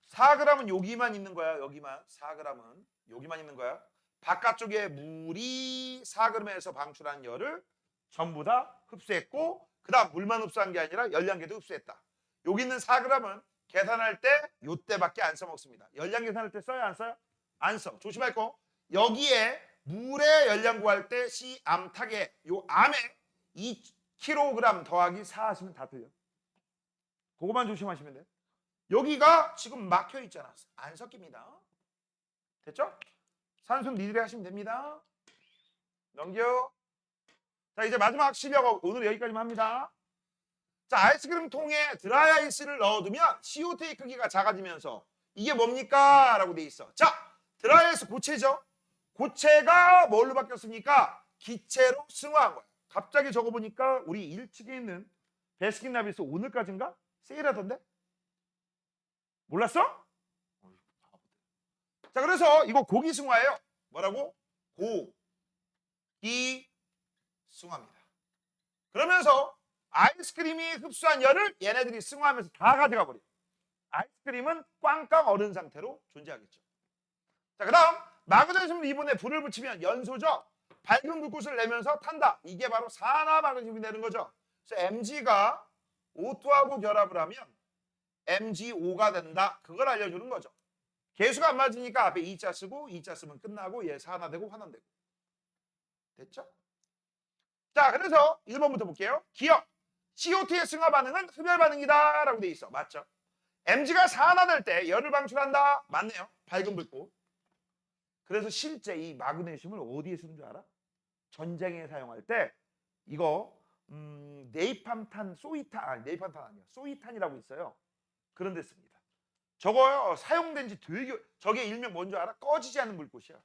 [SPEAKER 1] 4g은 여기만 있는 거야. 여기만. 4g은 여기만 있는 거야. 바깥쪽에 물이 4g에서 방출한 열을 전부 다 흡수했고 그 다음 물만 흡수한 게 아니라 열량계도 흡수했다. 여기 있는 4g은 계산할 때 요때밖에 안 써먹습니다. 열량 계산할 때 써요? 안 써요? 안 써. 조심할 거. 여기에 물의 열량 구할 때 C 암탉에 요 암에 2kg 더하기 4 하시면 다 틀려. 그거만 조심하시면 돼요. 여기가 지금 막혀 있잖아. 안 섞입니다. 됐죠? 산수 니들이 하시면 됩니다. 넘겨. 자, 이제 마지막 실력 오늘 여기까지만 합니다. 자, 아이스크림 통에 드라이 아이스를 넣어두면 CO2의 크기가 작아지면서 이게 뭡니까? 라고 돼 있어. 자, 드라이 아이스 고체죠? 고체가 뭘로 바뀌었습니까? 기체로 승화한 거야. 갑자기 적어보니까 우리 1층에 있는 베스킨라빈스 오늘까지인가? 세일하던데? 몰랐어? 자, 그래서 이거 고기 승화예요. 뭐라고? 고기 승화입니다. 그러면서 아이스크림이 흡수한 열을 얘네들이 승화하면서 다 가져가 버려. 아이스크림은 꽝꽝 얼은 상태로 존재하겠죠. 자, 그 다음 마그네슘 리본에 불을 붙이면 연소죠. 밝은 불꽃을 내면서 탄다. 이게 바로 산화마그네슘이 되는 거죠. 그래서 Mg가 O2하고 결합을 하면 MgO가 된다. 그걸 알려주는 거죠. 개수가 안 맞으니까 앞에 2자 쓰고 2자 쓰면 끝나고 얘 산화되고 환원되고. 됐죠? 자, 그래서 1번부터 볼게요. 기억. CO2의 승화 반응은 흡열 반응이다 라고 돼 있어. 맞죠? Mg가 산화될 때 열을 방출한다. 맞네요. 밝은 불꽃. 그래서 실제 이 마그네슘을 어디에 쓰는 줄 알아? 전쟁에 사용할 때 이거 네이팜탄, 네이팜탄 아니야. 소이탄이라고 있어요. 그런 데 씁니다. 저거요. 사용된 지 되게 저게 일명 뭔 줄 알아? 꺼지지 않는 불꽃이야.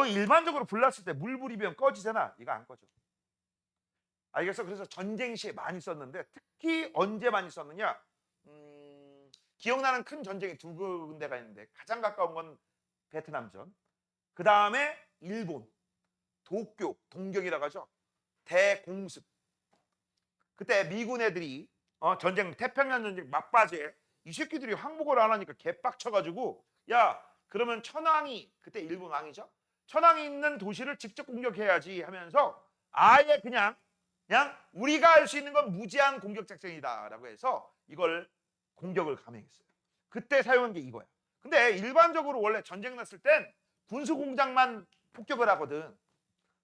[SPEAKER 1] 일반적으로 불났을 때 물 불이면 꺼지잖아. 이거 안 꺼져. 알겠어? 그래서 전쟁 시에 많이 썼는데 특히 언제 많이 썼느냐? 기억나는 큰 전쟁이 두 군데가 있는데 가장 가까운 건 베트남전. 그 다음에 일본, 도쿄, 동경이라고 하죠. 대공습. 그때 미군 애들이 전쟁 태평양 전쟁 막바지에 이 새끼들이 항복을 안 하니까 개빡쳐가지고 야 그러면 천황이 그때 일본 왕이죠. 천황이 있는 도시를 직접 공격해야지 하면서 아예 그냥 우리가 할 수 있는 건 무제한 공격 작전이다라고 해서 이걸 공격을 감행했어요. 그때 사용한 게 이거야. 근데 일반적으로 원래 전쟁 났을 땐 군수 공장만 폭격을 하거든.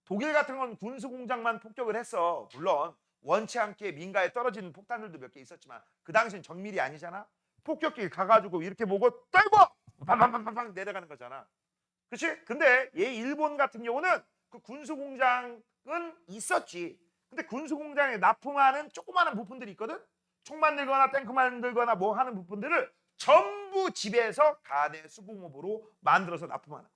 [SPEAKER 1] 독일 같은 건 군수 공장만 폭격을 했어. 물론 원치 않게 민가에 떨어지는 폭탄들도 몇 개 있었지만 그 당시엔 정밀이 아니잖아. 폭격기 가가지고 이렇게 보고 떨고 팡팡팡팡 내려가는 거잖아. 그렇지? 근데 얘 일본 같은 경우는 그 군수 공장은 있었지. 근데 군수 공장에 납품하는 조그마한 부품들이 있거든. 총 만들거나 탱크 만들거나 뭐 하는 부품들을 전부 집에서 가내 수공업으로 만들어서 납품하는 거야.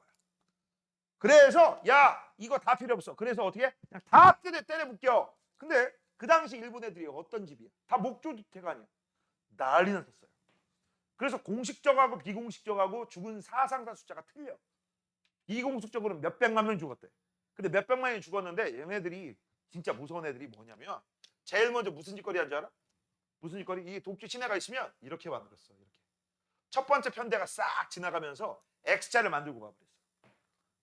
[SPEAKER 1] 그래서 야 이거 다 필요 없어. 그래서 어떻게 그냥 다 때려 묶여. 근데 그 당시 일본 애들이 어떤 집이야? 다 목조주택 아니야. 난리 났었어요. 그래서 공식적하고 비공식적하고 죽은 사상자 숫자가 틀려. 비공식적으로는 몇백만 명 죽었대. 근데 몇백만 명이 죽었는데 얘네들이 진짜 무서운 애들이 뭐냐면 제일 먼저 무슨 짓거리 한 줄 알아? 무슨 짓거리? 이 도쿄 시내가 있으면 이렇게 만들었어. 이렇게. 첫 번째 편대가 싹 지나가면서 X자를 만들고 가버렸어.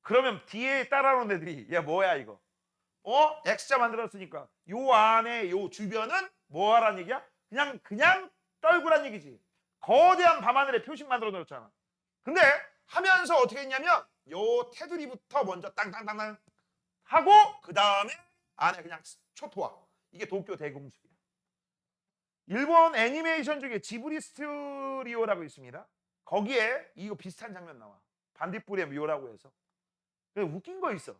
[SPEAKER 1] 그러면 뒤에 따라오는 애들이 야 뭐야 이거? X자 만들었으니까 요 안에 요 주변은 뭐 하란 얘기야? 그냥 떨구란 얘기지. 거대한 밤하늘에 표식 만들어 놓았잖아. 근데 하면서 어떻게 했냐면 요 테두리부터 먼저 땅땅땅땅 하고 그 다음에 안에 그냥 초토화. 이게 도쿄 대공습이야. 일본 애니메이션 중에 지브리 스튜디오라고 있습니다. 거기에 이거 비슷한 장면 나와. 반딧불의 묘라고 해서. 웃긴 거 있어.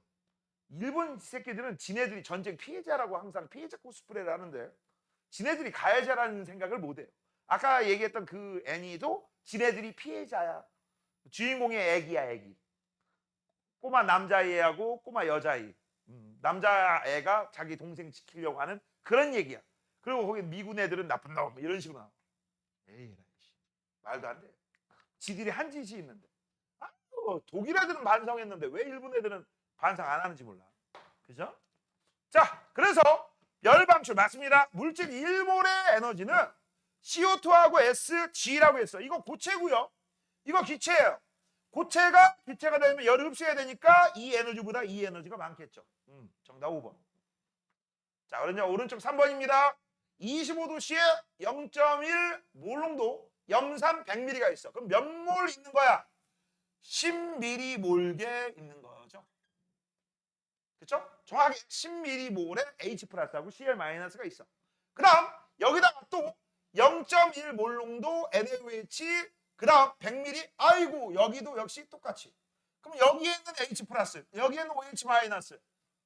[SPEAKER 1] 일본 새끼들은 지네들이 전쟁 피해자라고 항상 피해자 코스프레를 하는데 지네들이 가해자라는 생각을 못해요. 아까 얘기했던 그 애니도 지네들이 피해자야. 주인공의 애기야 애기. 꼬마 남자애하고 꼬마 여자애. 남자애가 자기 동생 지키려고 하는 그런 얘기야. 그리고 거기 미군 애들은 나쁜 놈 이런 식으로 나와. 에이 말도 안 돼. 지들이 한 짓이 있는데. 독일 애들은 반성했는데 왜 일본 애들은 반성 안 하는지 몰라. 그죠? 자, 그래서 열방출 맞습니다. 물질 1몰의 에너지는 CO2하고 SG라고 했어. 이거 고체고요. 이거 기체예요. 고체가 기체가 되면 열을 흡수해야 되니까 이 에너지보다 이 에너지가 많겠죠. 정답 5번. 자, 그러면 오른쪽 3번입니다. 25도씨에 0.1 몰농도 염산 100ml가 있어. 그럼 몇 몰 있는 거야? 10ml 몰게 있는 거죠. 그렇죠? 정확하게 10ml몰에 H 플러스하고 Cl 마이너스가 있어. 그다음 여기다가 또 0.1 몰농도 NaOH 그다음 100ml 아이고 여기도 역시 똑같이. 그럼 여기에 있는 H 플러스 여기에는 OH 마이너스.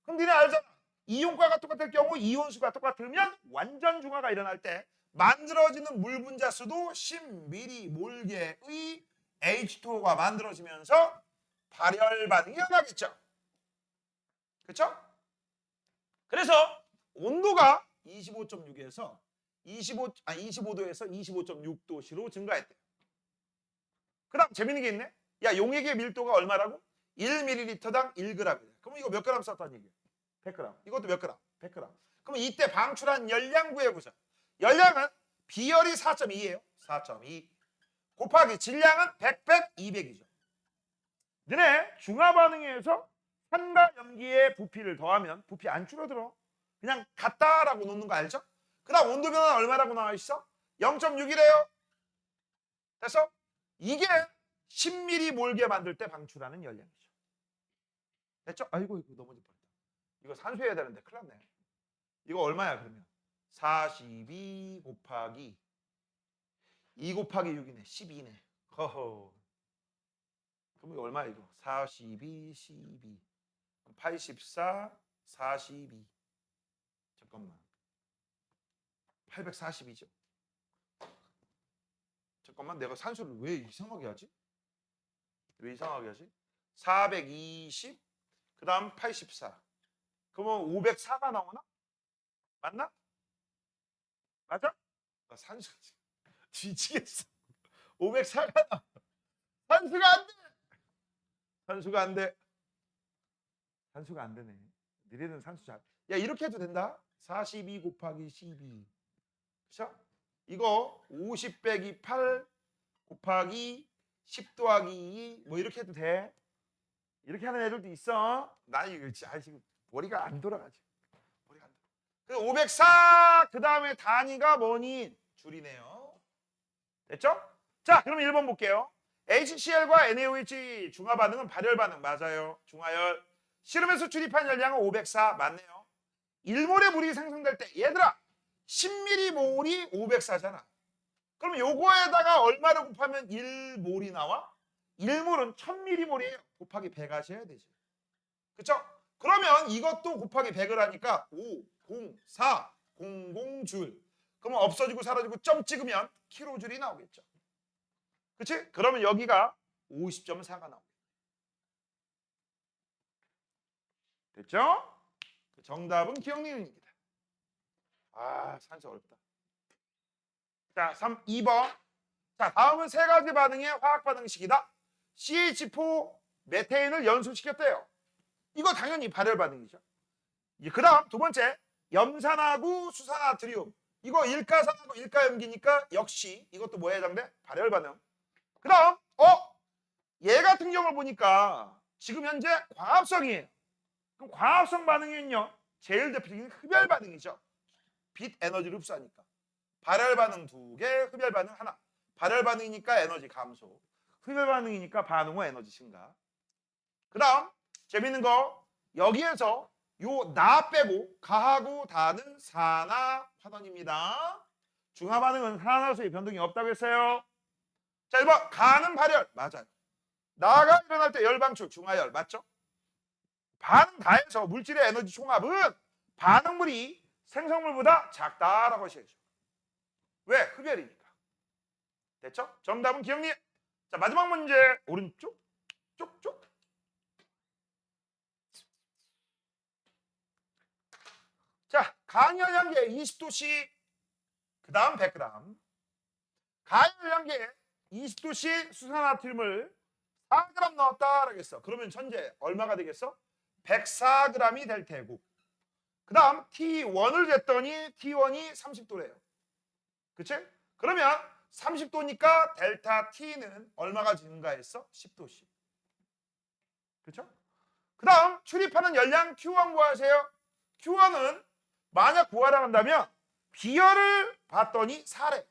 [SPEAKER 1] 그럼 니네 알잖아. 이온가가 똑같을 경우 이온수가 똑같으면 완전 중화가 일어날 때 만들어지는 물 분자수도 10ml몰계의 H2O가 만들어지면서 발열 반응이 일어나겠죠. 그렇죠? 그래서 온도가 25.6에서 25도에서 25.6도씨로 증가했대요. 그 다음 재밌는 게 있네. 야 용액의 밀도가 얼마라고? 1ml당 1g이래. 그럼 이거 몇 그램 썼다는 얘기야? 100g. 이것도 몇 그램? 100g. 그럼 이때 방출한 열량 구해보자. 열량은 비열이 4.2예요. 4.2 곱하기 질량은 100, 200이죠. 너네 중화 반응에서 산과 염기의 부피를 더하면 부피 안 줄어들어. 그냥 같다라고 놓는 거 알죠? 그 다음 온도 변화는 얼마라고 나와 있어? 0.6이래요. 됐어? 이게 10ml 몰게 만들 때 방출하는 열량이죠. 됐죠? 아이고 이거 넘어질 뻔했다. 이거 산수해야 되는데 큰일 났네. 이거 얼마야 그러면? 42 곱하기 2 곱하기 6이네. 12네. 허허. 그럼 이거 얼마야 이거? 42, 12. 84, 42. 잠깐만. 840이죠. 잠깐만 내가 산수를 왜 이상하게 하지? 왜 이상하게 하지? 420, 그 다음 84. 그러면 504가 나오나? 맞나? 맞아? 나 산수 뒤지겠어. 504가 산수가 안 돼. 산수가 안 돼. 산수가 안 되네. 니네는 산수 잘. 야, 이렇게 해도 된다. 42 곱하기 12. 그렇죠? 이거 50 빼기 8 곱하기 10 더하기 2 뭐 이렇게 해도 돼. 이렇게 하는 애들도 있어. 나는 이거 지금 머리가 안 돌아가지. 머리가 안 돌아. 504 그다음에 단위가 뭐니? 줄이네요. 됐죠? 자, 그럼 1번 볼게요. HCl과 NaOH 중화 반응은 발열 반응 맞아요. 중화열. 실험에서 출입한 열량은 504 맞네요. 1몰의 물이 생성될 때 얘들아 10ml몰이 504잖아. 그럼 요거에다가 얼마를 곱하면 1몰이 나와? 1몰은 1000ml몰이에요. 곱하기 100 하셔야 되죠. 그쵸? 그러면 이것도 곱하기 100을 하니까 5, 0, 4, 00줄. 그러면 없어지고 사라지고 점 찍으면 킬로줄이 나오겠죠. 그치? 그러면 여기가 50.4가 나오겠죠. 됐죠? 정답은 기억리을입니다. 아, 산수 어렵다. 자, 2번. 자, 다음은 세 가지 반응의 화학 반응식이다. CH4 메테인을 연소시켰대요. 이거 당연히 발열 반응이죠. 그 다음 두 번째, 염산하고 수산나트륨. 이거 일가산하고 일가염기니까 역시 이것도 뭐에 해당돼? 발열 반응. 그 다음, 얘 같은 경우를 보니까 지금 현재 광합성이에요. 그럼 광합성 반응은요, 제일 대표적인 흡열 반응이죠. 빛 에너지를 흡수하니까. 발열 반응 2개, 흡열 반응 하나. 발열 반응이니까 에너지 감소. 흡열 반응이니까 반응 후 에너지 증가. 그 다음, 재밌는 거, 여기에서 요 나 빼고 가하고 다는 산화환원입니다. 중화 반응은 산화수의 변동이 없다고 했어요. 자, 1번, 가는 발열. 맞아요. 나가 일어날 때 열방출, 중화열. 맞죠? 반응 다해서 물질의 에너지 총합은 반응물이 생성물보다 작다라고 하셔야죠. 왜? 흡열이니까. 됐죠? 정답은 기억리. 자, 마지막 문제. 오른쪽. 쪽쪽. 자, 간열량계 20도씨. 그 다음 100g. 간열량계 20도씨 수산나트륨을 4g 넣었다라고 했어. 그러면 현재 얼마가 되겠어? 104g이 될 테고. 그 다음 T1을 쟀더니 T1이 30도래요. 그치? 그러면 30도니까 델타 T는 얼마가 증가했어? 10도씩. 그렇죠? 그 다음 출입하는 열량 Q1 구하세요. Q1은 만약 구하라 한다면 비열을 봤더니 4래.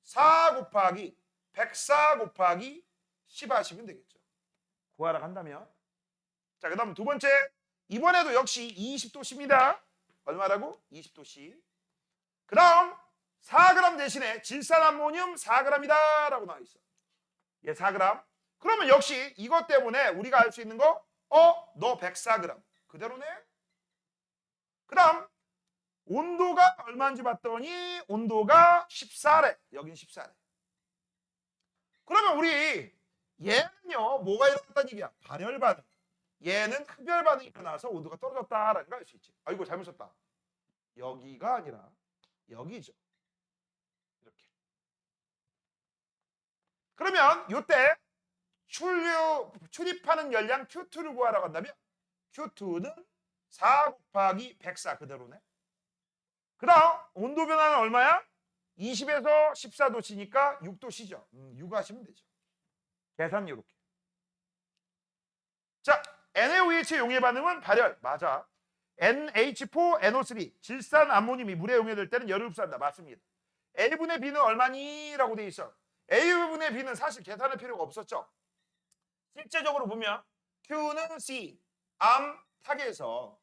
[SPEAKER 1] 4 곱하기 104 곱하기 10 하시면 되겠죠. 구하라 한다면. 자, 그 다음 두 번째. 이번에도 역시 20도씨입니다. 얼마라고? 20도씨. 그 다음 4g 대신에 질산암모늄 4g이다 라고 나와 있어. 얘 4g. 그러면 역시 이것 때문에 우리가 알 수 있는 거, 너 104g. 그대로네. 그 다음 온도가 얼마인지 봤더니 온도가 14래. 여긴 14래. 그러면 우리 얘는요, 뭐가 일어났다는 얘기야? 발열 반응. 얘는 흡열 반응이 일어나서 온도가 떨어졌다라는 걸 알 수 있지. 아이고, 잘못 썼다. 여기가 아니라 여기죠. 이렇게. 그러면 이때 출입하는 열량 Q2를 구하라고 한다면 Q2는 4 곱하기 104 그대로네. 그 다음 온도 변화는 얼마야? 20에서 14도씨니까 6도씨죠. 6 하시면 되죠. 계산 이렇게. 자, NaOH 용해 반응은 발열. 맞아. NH4NO3 질산 암모늄이 물에 용해될 때는 열을 흡수한다. 맞습니다. A분의 B는 얼마니? 라고 돼 있어. A분의 B는 사실 계산할 필요가 없었죠. 실제적으로 보면 Q는 C, 암, 타겟에서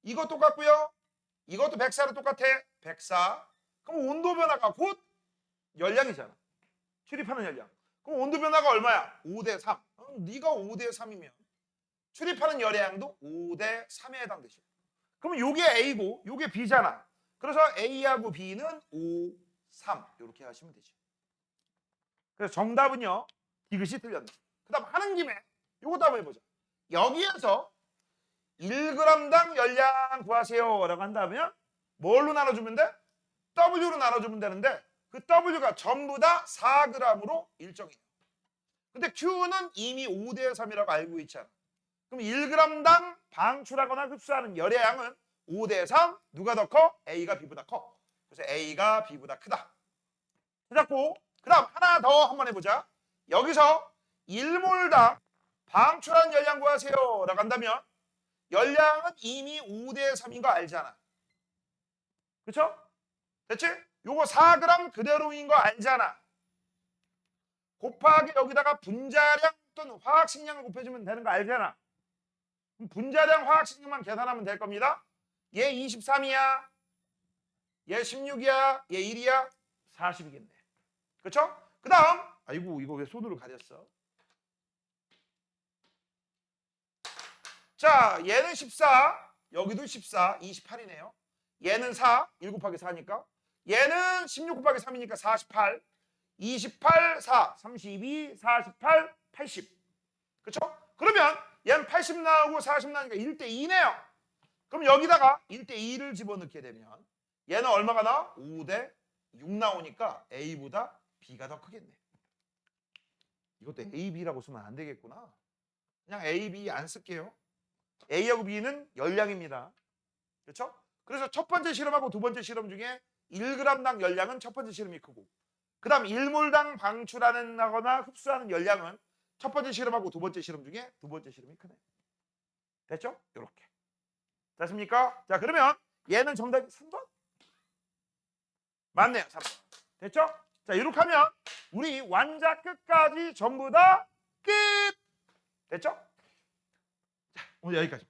[SPEAKER 1] 이거 똑같고요. 이것도 104로 똑같아. 104. 그럼 온도 변화가 곧 열량이잖아. 출입하는 열량. 그럼 온도 변화가 얼마야? 5대 3. 네가 5대 3이면 출입하는 열량도 5대 3에 해당되죠. 그러면 요게 A고 요게 B잖아. 그래서 A하고 B는 5, 3 이렇게 하시면 되죠. 그래서 정답은요. 이것이 틀렸네. 그 다음 하는 김에 요것도 한번 해보자. 여기에서 1g당 열량 구하세요 라고 한다면 뭘로 나눠주면 돼? W로 나눠주면 되는데 그 W가 전부 다 4g으로 일정해요. 근데 Q는 이미 5대 3이라고 알고 있잖아. 그럼 1g당 방출하거나 흡수하는 열의 양은 5대 3. 누가 더 커? A가 B보다 커. 그래서 A가 B보다 크다. 찾았고, 그 다음 하나 더 한번 해보자. 여기서 1몰당 방출한 열량 구하세요 라고 한다면 열량은 이미 5대 3인 거 알잖아. 그쵸? 됐지? 요거 4g 그대로인 거 알잖아. 곱하기 여기다가 분자량 또는 화학식량을 곱해주면 되는 거 알잖아. 그럼 분자량 화학식량만 계산하면 될 겁니다. 얘 23이야. 얘 16이야. 얘 1이야. 40이겠네. 그쵸? 그 다음, 아이고 이거 왜 손으로 가렸어? 자, 얘는 14, 여기도 14, 28이네요. 얘는 4, 1 곱하기 4니까. 얘는 16 곱하기 3이니까 48, 28, 4, 32, 48, 80. 그쵸? 그러면 얘는 80 나오고 40 나오니까 1대 2네요. 그럼 여기다가 1대 2를 집어넣게 되면 얘는 얼마가 나와? 5대 6 나오니까 A보다 B가 더 크겠네. 이것도 A, B라고 쓰면 안 되겠구나. 그냥 A, B 안 쓸게요. A하고 B는 열량입니다. 그렇죠? 그래서 첫 번째 실험하고 두 번째 실험 중에 1g당 열량은 첫 번째 실험이 크고, 그 다음 1몰당 방출하거나 흡수하는 열량은 첫 번째 실험하고 두 번째 실험 중에 두 번째 실험이 크네. 됐죠? 이렇게. 됐습니까? 자, 그러면 얘는 정답이 3번? 맞네요. 3번. 됐죠? 자, 이렇게 하면 우리 완자 끝까지 전부 다 끝! 됐죠? 자, 오늘 여기까지.